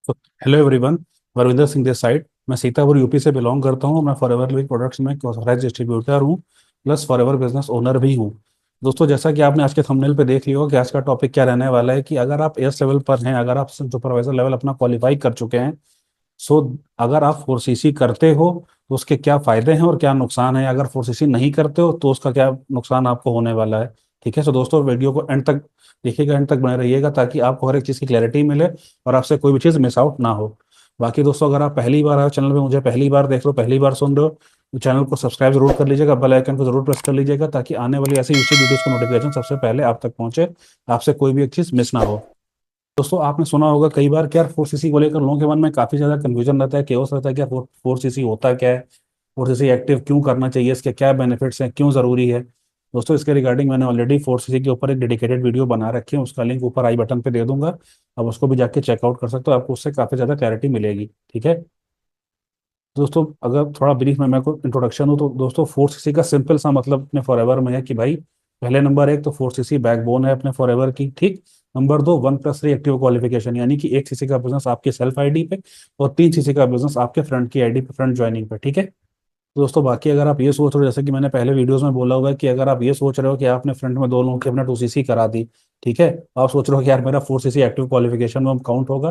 तो hello everyone. Varvinder Singh this side. मैं Sitapur UP से बिलोंग करता हूँ। मैं फॉरएवर लिविंग प्रोडक्ट्स में ऑथराइज डिस्ट्रीब्यूटर हूँ, प्लस फॉरएवर बिजनेस ओनर भी हूँ। दोस्तों, जैसा कि आपने आज के थंबनेल पे देख लिया होगा कि आज का टॉपिक क्या रहने वाला है कि अगर आप एस लेवल पर हैं, अगर आप सुपरवाइजर लेवल अपना क्वालिफाई कर चुके हैं, सो अगर आप 4सीसी करते हो तो उसके क्या फायदे हैं और क्या नुकसान है। अगर 4सीसी नहीं करते हो तो उसका क्या नुकसान आपको होने वाला है। ठीक है, सो दोस्तों वीडियो को एंड तक देखिएगा, एंड तक बने रहिएगा ताकि आपको हर एक चीज़ की क्लैरिटी मिले और आपसे कोई भी चीज़ मिस आउट ना हो। बाकी दोस्तों, अगर आप पहली बार आए चैनल पे, मुझे पहली बार देख रहे हो, पहली बार सुन रहे हो, तो चैनल को सब्सक्राइब जरूर कर लीजिएगा, बेल आइकन को जरूर प्रेस कर लीजिएगा ताकि आने वाली ऐसी यूट्यूब वीडियोस का नोटिफिकेशन सबसे पहले आप तक पहुंचे, आपसे कोई भी एक चीज़ मिस ना हो। दोस्तों, आपने सुना होगा कई बार कि यार 4सीसी को लेकर लोगों के मन में काफी ज्यादा कंफ्यूजन रहता है, केओस रहता है कि यार 4सीसी होता क्या है, 4सीसी एक्टिव क्यों करना चाहिए, इसके क्या बेनिफिट्स हैं, क्यों जरूरी है। दोस्तों, इसके रिगार्डिंग मैंने ऑलरेडी 4सीसी के ऊपर एक डेडिकेटेड वीडियो बना रखी है, उसका लिंक ऊपर आई बटन पे दे दूंगा। अब उसको भी जाके चेकआउट कर सकते हो, आपको उससे काफी ज्यादा क्लैरिटी मिलेगी। ठीक है दोस्तों, अगर थोड़ा ब्रीफ में मैं को इंट्रोडक्शन हो तो दोस्तों, 4सीसी का सिंपल सा मतलब अपने फॉरएवर में है कि भाई, पहले नंबर एक तो 4सीसी बैकबोन है अपने फॉरएवर की। ठीक। नंबर दो, 1+3 एक्टिव क्वालिफिकेशन, यानी कि 1सीसी का बिजनेस आपके सेल्फ आईडी पे और 3सीसी का बिजनेस आपके फ्रंट की आईडी पे, फ्रंट ज्वाइनिंग पे। ठीक है दोस्तों, बाकी अगर आप ये सोच रहे हो, जैसे कि मैंने पहले वीडियोस में बोला हुआ है कि अगर आप ये सोच रहे हो कि आपने फ्रंट में दो लोगों की अपने 2सीसी करा दी, ठीक है, आप सोच रहे हो कि यार मेरा 4सीसी एक्टिव क्वालिफिकेशन में काउंट होगा।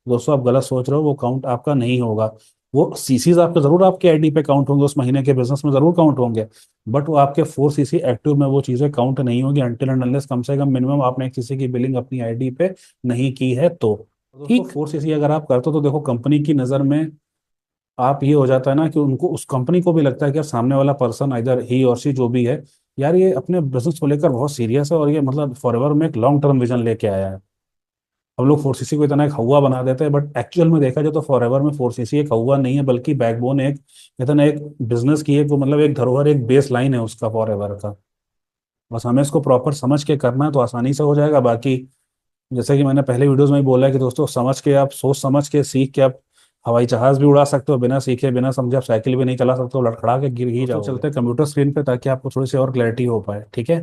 दोस्तों, आप गलत सोच रहे हो, वो काउंट आपका नहीं होगा। वो सीसीज आपके जरूर आपके आईडी पे काउंट होंगे, उस महीने के बिजनेस में जरूर काउंट होंगे, बट वो आपके 4सीसी एक्टिव में वो चीजें काउंट नहीं होगी अनटिल एंड अनलेस कम से कम मिनिमम आपने एक सीसी की बिलिंग अपनी आईडी पे नहीं की है तो। दोस्तों, ठीक। 4सीसी अगर आप करते हो तो देखो, कंपनी की नज़र में आप ये हो जाता है ना कि उनको, उस कंपनी को भी लगता है कि यार सामने वाला पर्सन, इधर ही और सी जो भी है, यार ये अपने बिजनेस को लेकर बहुत सीरियस है और ये मतलब फॉरएवर में एक लॉन्ग टर्म विजन लेके आया है। हम लोग 4सीसी को इतना एक हवा बना देते हैं, बट एक्चुअल में देखा जाए तो फॉरएवर में 4सीसी एक हवा नहीं है, बल्कि बैकबोन, एक कहते हैं ना, एक बिजनेस की एक वो मतलब एक धरोहर, एक बेस लाइन है उसका फॉरएवर का। बस हमें इसको प्रॉपर समझ के करना है तो आसानी से हो जाएगा। बाकी जैसे कि मैंने पहले वीडियोस में भी बोला है कि दोस्तों, समझ के, आप सोच समझ के, सीख के आप हवाई जहाज भी उड़ा सकते हो, बिना सीखे बिना समझे आप साइकिल भी नहीं चला सकते हो, लड़खड़ा के गिर ही जाओगे। चलते हैं कंप्यूटर स्क्रीन पे ताकि आपको थोड़ी सी और क्लैरिटी हो पाए। ठीक है,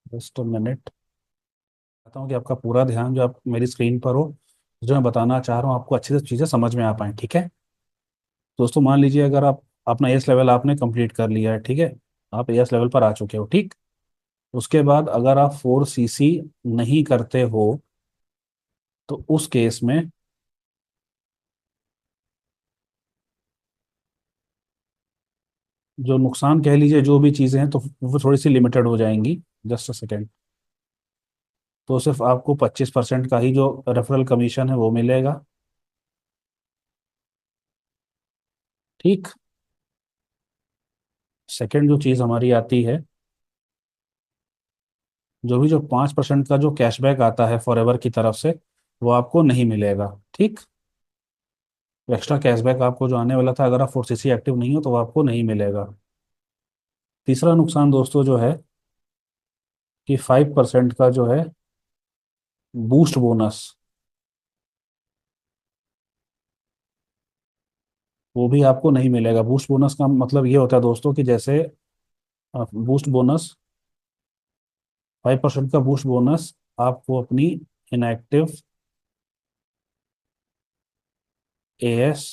जस्ट मिनट। चाहता हूँ कि आपका पूरा ध्यान जो आप मेरी स्क्रीन पर हो, जो मैं बताना चाह रहा हूँ आपको अच्छे से चीज़ें समझ में आ पाए। ठीक है दोस्तों, मान लीजिए अगर आप अपना एस लेवल आपने कंप्लीट कर लिया है, ठीक है, आप एस लेवल पर आ चुके हो। ठीक। उसके बाद अगर आप 4सीसी नहीं करते हो तो उस केस में जो नुकसान कह लीजिए, जो भी चीज़ें हैं तो वो थोड़ी सी लिमिटेड हो जाएंगी। Just a second. तो सिर्फ आपको 25% का ही जो रेफरल कमीशन है वो मिलेगा। ठीक। सेकेंड जो चीज़ हमारी आती है, जो भी जो 5% का जो कैशबैक आता है फॉरएवर की तरफ से, वो आपको नहीं मिलेगा। ठीक। एक्स्ट्रा कैशबैक आपको जो आने वाला था, अगर आप 4सीसी एक्टिव नहीं हो तो वो आपको नहीं मिलेगा। तीसरा नुकसान दोस्तों जो है कि 5% का जो है बूस्ट बोनस, वो भी आपको नहीं मिलेगा। बूस्ट बोनस का मतलब ये होता है दोस्तों कि जैसे बूस्ट बोनस, 5% का बूस्ट बोनस आपको अपनी इनएक्टिव एएस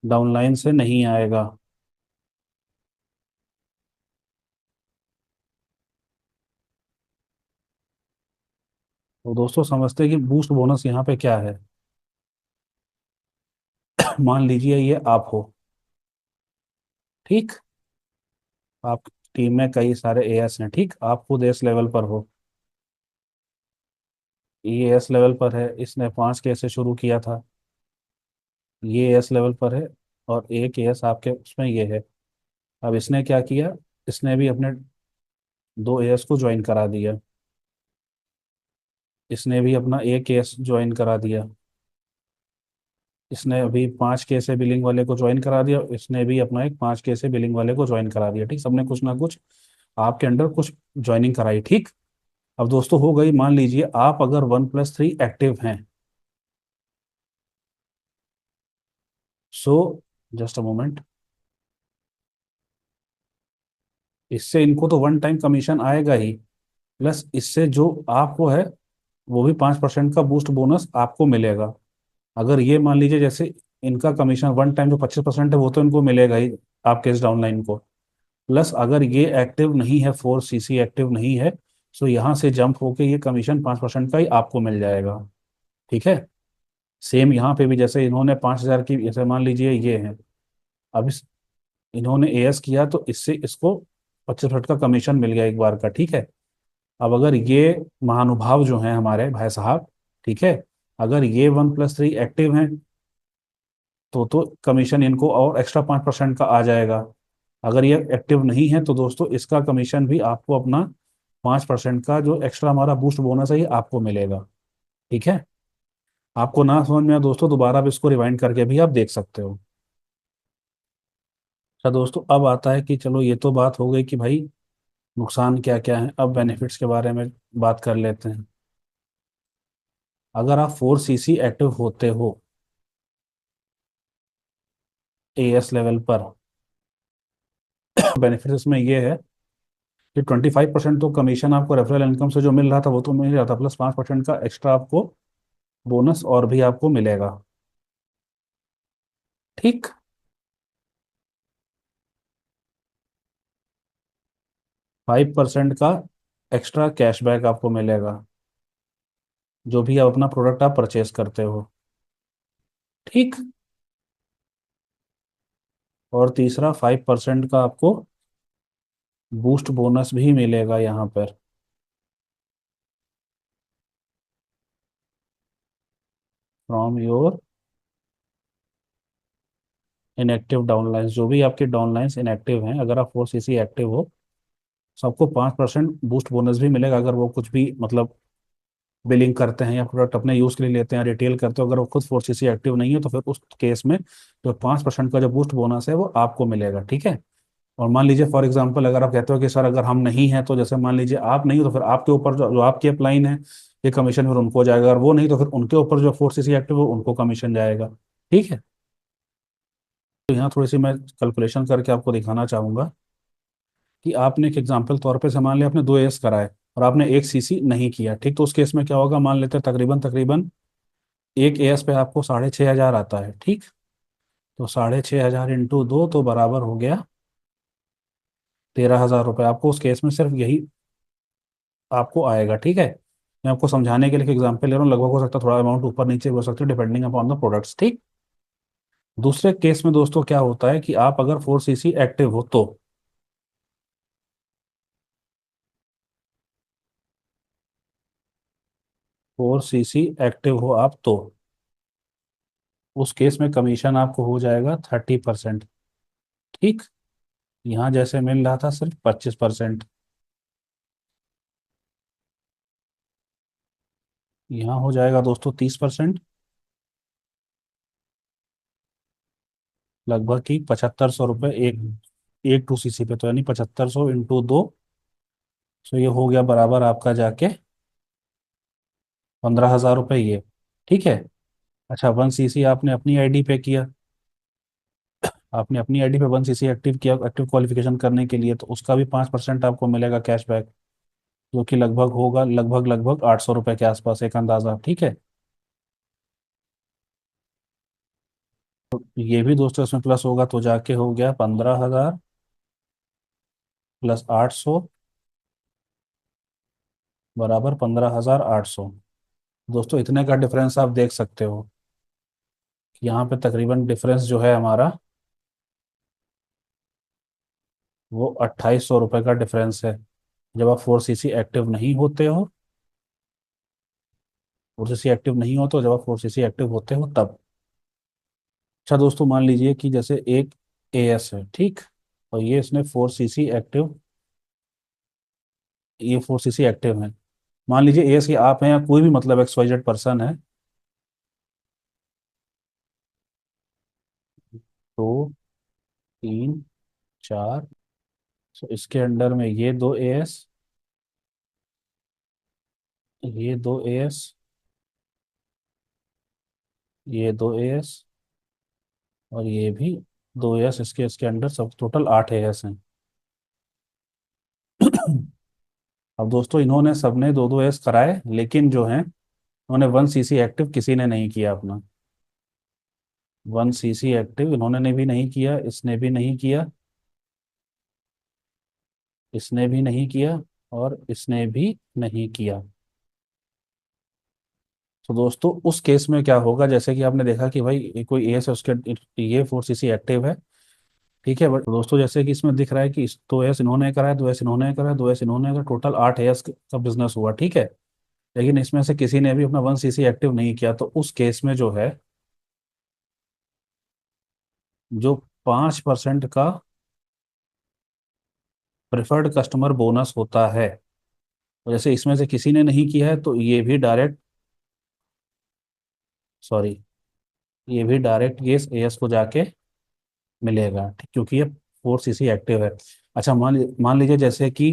डाउनलाइन से नहीं आएगा। तो दोस्तों, समझते हैं कि बूस्ट बोनस यहाँ पे क्या है। मान लीजिए ये आप हो। ठीक। आप टीम में कई सारे एएस हैं। ठीक। आप खुद एस लेवल पर हो, ये एस लेवल पर है, इसने 5 केस से शुरू किया था, ये एस लेवल पर है, और एक एस आपके उसमें ये है। अब इसने क्या किया, इसने भी अपने दो एएस को ज्वाइन करा दिया, इसने भी अपना एक केस ज्वाइन करा दिया, इसने अभी 5 केस से बिलिंग वाले को ज्वाइन करा दिया, इसने भी अपना एक 5 केस से बिलिंग वाले को ज्वाइन करा दिया। ठीक। सबने कुछ ना कुछ आपके अंडर कुछ ज्वाइनिंग कराई। ठीक। अब दोस्तों हो गई, मान लीजिए आप अगर 1+3 एक्टिव हैं, सो जस्ट अ मोमेंट, इससे इनको तो वन टाइम कमीशन आएगा ही, प्लस इससे जो आपको है वो भी 5% का बूस्ट बोनस आपको मिलेगा। अगर ये मान लीजिए जैसे इनका कमीशन वन टाइम जो 25% है वो तो इनको मिलेगा ही, आपके इस डाउनलाइन को। प्लस अगर ये एक्टिव नहीं है, 4 सीसी एक्टिव नहीं है, सो यहाँ से जंप होके ये कमीशन 5% का ही आपको मिल जाएगा। ठीक है। सेम यहाँ पे भी जैसे इन्होंने 5,000 की, जैसे मान लीजिए ये है, अब इन्होंने एएस किया तो इससे इसको 25% का कमीशन मिल गया एक बार का। ठीक है। अब अगर ये महानुभाव जो हैं हमारे भाई साहब, ठीक है, अगर ये 1+3 एक्टिव हैं तो कमीशन इनको और एक्स्ट्रा 5% का आ जाएगा। अगर ये एक्टिव नहीं है तो दोस्तों इसका कमीशन भी आपको अपना 5% का जो एक्स्ट्रा हमारा बूस्ट बोनस है ये आपको मिलेगा। ठीक है। आपको ना समझ में आया दोस्तों, दोबारा आप इसको रिवाइंड करके भी आप देख सकते हो। अच्छा दोस्तों, अब आता है कि चलो ये तो बात हो गई कि भाई नुकसान क्या क्या है, अब बेनिफिट्स के बारे में बात कर लेते हैं। अगर आप 4 सीसी एक्टिव होते हो एएस लेवल पर, बेनिफिट्स इसमें ये है कि 25% तो कमीशन आपको रेफरल इनकम से जो मिल रहा था वो तो मिल रहा था, प्लस 5% का एक्स्ट्रा आपको बोनस और भी आपको मिलेगा। ठीक। 5% का एक्स्ट्रा कैशबैक आपको मिलेगा जो भी आप अपना प्रोडक्ट आप परचेज करते हो। ठीक। और तीसरा 5% का आपको बूस्ट बोनस भी मिलेगा यहाँ पर, फ्रॉम योर इनएक्टिव डाउनलाइंस। जो भी आपके डाउनलाइंस इनएक्टिव हैं, अगर आप 4 सीसी एक्टिव हो, सबको 5% बूस्ट बोनस भी मिलेगा। अगर वो कुछ भी मतलब बिलिंग करते हैं या प्रोडक्ट अपने यूज़ के लिए लेते हैं, रिटेल करते हो, अगर वो खुद 4 सीसी एक्टिव नहीं है तो फिर उस केस में जो 5% का जो बूस्ट बोनस है वो आपको मिलेगा। ठीक है। और मान लीजिए फॉर एग्जांपल अगर आप कहते हो कि सर अगर हम नहीं हैं, तो जैसे मान लीजिए आप नहीं हो तो फिर आपके ऊपर जो आपकी अपलाइन है ये कमीशन फिर उनको जाएगा, अगर वो नहीं तो फिर उनके ऊपर जो 4 सीसी एक्टिव है उनको कमीशन जाएगा। ठीक है। तो यहाँ थोड़ी सी मैं कैलकुलेशन करके आपको दिखाना चाहूंगा कि आपने एक एग्जाम्पल तौर पे से मान लिया आपने 2 एस कराए और आपने 1 सीसी नहीं किया। ठीक। तो उस केस में क्या होगा, मान लेते हैं तकरीबन तकरीबन एक एएस पे आपको 6,500 आता है। ठीक। तो 6,500 इंटू दो तो बराबर हो गया 13,000 रुपये। आपको उस केस में सिर्फ यही आपको आएगा। ठीक है। मैं आपको समझाने के लिए एग्जांपल ले रहा हूँ, लगभग हो सकता है थोड़ा अमाउंट ऊपर नीचे हो सकता है डिपेंडिंग अपॉन द प्रोडक्ट्स। ठीक। दूसरे केस में दोस्तों क्या होता है कि आप अगर 4 सीसी एक्टिव हो तो 4 सीसी एक्टिव हो आप तो उस केस में कमीशन आपको हो जाएगा 30%। ठीक। यहाँ जैसे मिल रहा था सिर्फ 25%, यहाँ हो जाएगा दोस्तों 30%, लगभग की 7,500 रुपये एक एक 2 सीसी पे। तो यानी 7,500 इंटू दो, तो ये हो गया बराबर आपका जाके 15,000 रुपये ये। ठीक है। अच्छा 1 सीसी आपने अपनी आईडी पे किया, आपने अपनी आईडी पे 1 सीसी एक्टिव किया एक्टिव क्वालिफिकेशन करने के लिए, तो उसका भी 5% आपको मिलेगा कैशबैक, जो कि लगभग होगा लगभग लगभग 800 रुपये के आसपास एक अंदाजा। ठीक है। ये भी दोस्तों इसमें प्लस होगा तो जाके हो गया 15,000 प्लस 800 बराबर 15,800। दोस्तों इतने का डिफरेंस आप देख सकते हो कि यहाँ पे तकरीबन डिफरेंस जो है हमारा वो 2,800 रुपये का डिफरेंस है, जब आप 4 सीसी एक्टिव नहीं होते हो। 4 सीसी एक्टिव नहीं हो तो जब आप 4 सीसी एक्टिव होते हो तब। अच्छा दोस्तों, मान लीजिए कि जैसे एक एएस है। ठीक। और ये इसने 4 सीसी एक्टिव, ये 4 सीसी एक्टिव है। मान लीजिए एएस के आप हैं या कोई भी मतलब XYZ पर्सन है, दो, तीन, चार, तो इसके अंडर में ये 2 एएस, ये 2 एएस, ये 2 एएस और ये भी 2 एएस, इसके इसके अंडर सब टोटल 8 एएस हैं। अब दोस्तों इन्होंने सबने दो दो एस कराए, लेकिन जो है उन्होंने 1 सीसी एक्टिव किसी ने नहीं किया अपना। 1 सीसी एक्टिव इन्होंने ने भी नहीं किया, इसने भी नहीं किया, इसने भी नहीं किया, और इसने भी नहीं किया। तो दोस्तों उस केस में क्या होगा, जैसे कि आपने देखा कि भाई ये कोई एस है, उसके ये 4 सीसी एक्टिव है, ठीक है। बट दोस्तों जैसे कि इसमें दिख रहा है कि 2 एस इन्होंने कराया, 2 एस इन्होंने कराया, 2 एस इन्होंने कराया, टोटल 8 एस का बिजनेस हुआ, ठीक है। लेकिन इसमें से किसी ने भी अपना 1 सीसी एक्टिव नहीं किया, तो उस केस में जो है, जो 5% का प्रेफर्ड कस्टमर बोनस होता है, तो जैसे इसमें से किसी ने नहीं किया है, तो ये भी डायरेक्ट, सॉरी, ये भी डायरेक्ट ये एस को जाके मिलेगा, ठीक, क्योंकि ये 4 सीसी एक्टिव है। अच्छा, मान लीजिए जैसे कि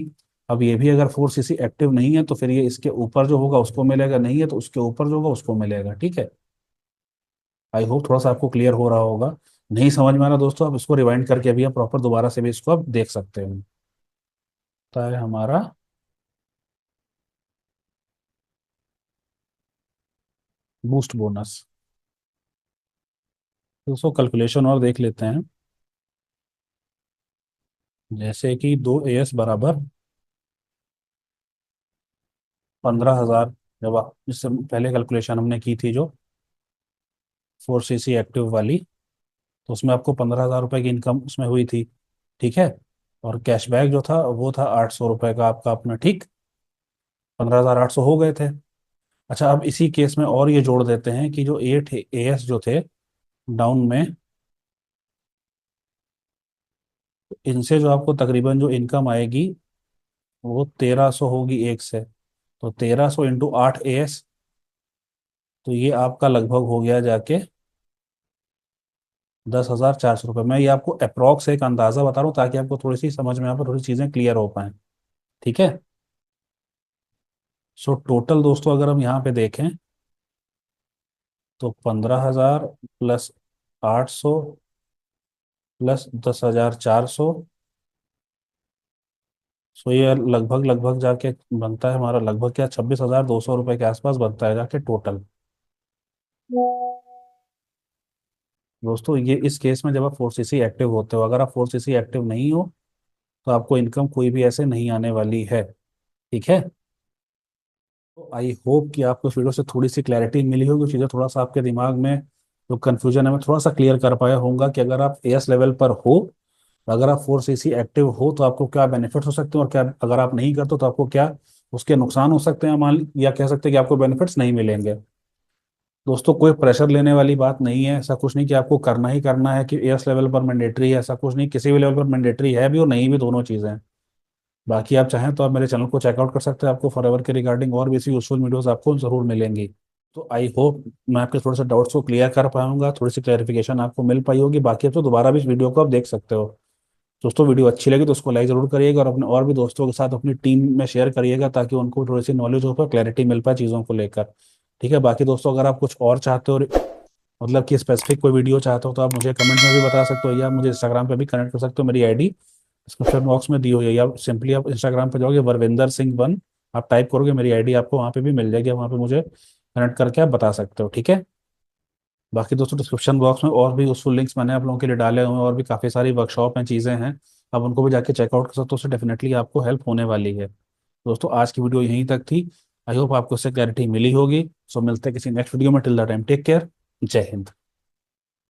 अब ये भी अगर 4 सीसी एक्टिव नहीं है, तो फिर ये इसके ऊपर जो होगा उसको मिलेगा, नहीं है तो उसके ऊपर जो होगा उसको मिलेगा, ठीक है। आई होप थोड़ा सा आपको क्लियर हो रहा होगा। नहीं समझ में आ रहा दोस्तों, आप इसको रिवाइंड करके अभी आप प्रॉपर दोबारा से भी इसको आप देख सकते हैं। तो है हमारा बूस्ट बोनस। दोस्तों कैलकुलेशन और देख लेते हैं। जैसे कि 2 एस बराबर 15,000, जब इससे पहले कैलकुलेशन हमने की थी जो 4 सीसी एक्टिव वाली, तो उसमें आपको 15,000 रुपये की इनकम उसमें हुई थी, ठीक है। और कैशबैक जो था वो था 800 रुपये का आपका अपना, ठीक। 15,800 हो गए थे। अच्छा, अब इसी केस में और ये जोड़ देते हैं कि जो 8 एस जो थे डाउन में, इनसे जो आपको तकरीबन जो इनकम आएगी वो 1,300 होगी एक से। तो 1,300 इंटू 8 एस, तो ये आपका लगभग हो गया जाके 10,400 रुपये। मैं ये आपको अप्रॉक्स एक अंदाजा बता रहा हूँ ताकि आपको थोड़ी सी समझ में, यहाँ पर थोड़ी चीज़ें क्लियर हो पाए, ठीक है। सो टोटल दोस्तों अगर हम यहाँ पे देखें, तो 15,000 प्लस 800 प्लस 10,400, सो ये लगभग लगभग जाके बनता है हमारा लगभग क्या 26,200 रुपये के आसपास बनता है जाके टोटल। दोस्तों ये इस केस में जब आप 4 सीसी एक्टिव होते हो, अगर आप 4 सीसी एक्टिव नहीं हो तो आपको इनकम कोई भी ऐसे नहीं आने वाली है, ठीक है। तो आई होप कि आपको इस वीडियो से थोड़ी सी क्लैरिटी मिली होगी, चीज़ें थोड़ा सा आपके दिमाग में जो कन्फ्यूजन है मैं थोड़ा सा क्लियर कर पाया होऊंगा कि अगर आप एस लेवल पर हो, अगर आप 4 सीसी एक्टिव हो तो आपको क्या बेनिफिट्स हो सकते हैं, और क्या अगर आप नहीं करते तो आपको क्या उसके नुकसान हो सकते हैं, मान या कह सकते हैं कि आपको बेनिफिट्स नहीं मिलेंगे। दोस्तों कोई प्रेशर लेने वाली बात नहीं है, ऐसा कुछ नहीं कि आपको करना ही करना है कि एस लेवल पर मैंडेटरी है, ऐसा कुछ नहीं, किसी भी लेवल पर मैंडेटरी है भी और नहीं भी, दोनों चीज़ें हैं। बाकी आप चाहें तो आप मेरे चैनल को चेकआउट कर सकते हैं, आपको फॉरएवर के रिगार्डिंग और भी ऐसी यूजफुल वीडियोस आपको जरूर मिलेंगी। तो आई होप मैं आपके थोड़े से डाउट्स को क्लियर कर पाऊंगा, थोड़ी सी क्लैरिफिकेशन आपको मिल पाई होगी। बाकी आप तो दोबारा भी इस वीडियो को आप देख सकते हो। दोस्तों वीडियो अच्छी लगी तो उसको लाइक जरूर करिएगा, और अपने और भी दोस्तों के साथ अपनी टीम में शेयर करिएगा ताकि उनको थोड़ी सी नॉलेज हो पाए, क्लैरिटी मिल पाए चीज़ों को लेकर, ठीक है। बाकी दोस्तों अगर आप कुछ और चाहते हो, मतलब कि स्पेसिफिक कोई वीडियो चाहते हो, तो आप मुझे कमेंट में भी बता सकते हो, या मुझे इंस्टाग्राम पे भी कनेक्ट कर सकते हो। मेरी आईडी डिस्क्रिप्शन बॉक्स में दी हुई है, या सिंपली आप इंस्टाग्राम पे जाओगे वरविंदर सिंह वन, आप टाइप करोगे मेरी आईडी आपको वहाँ पे भी मिल जाएगी, आप वहाँ पे मुझे कनेक्ट करके आप बता सकते हो, ठीक है। बाकी दोस्तों डिस्क्रिप्शन बॉक्स में और भी यूजफुल लिंक्स मैंने आप लोगों के लिए डाले हुए हैं, और भी काफ़ी सारी वर्कशॉप हैं, चीज़ें हैं, आप उनको भी जाके चेकआउट कर सकते हो, उससे डेफिनेटली आपको हेल्प होने वाली है। दोस्तों आज की वीडियो यहीं तक थी, आई होप आपको उससे क्लैरिटी मिली होगी। सो मिलते हैं किसी नेक्स्ट वीडियो में, till the time take care, जय हिंद।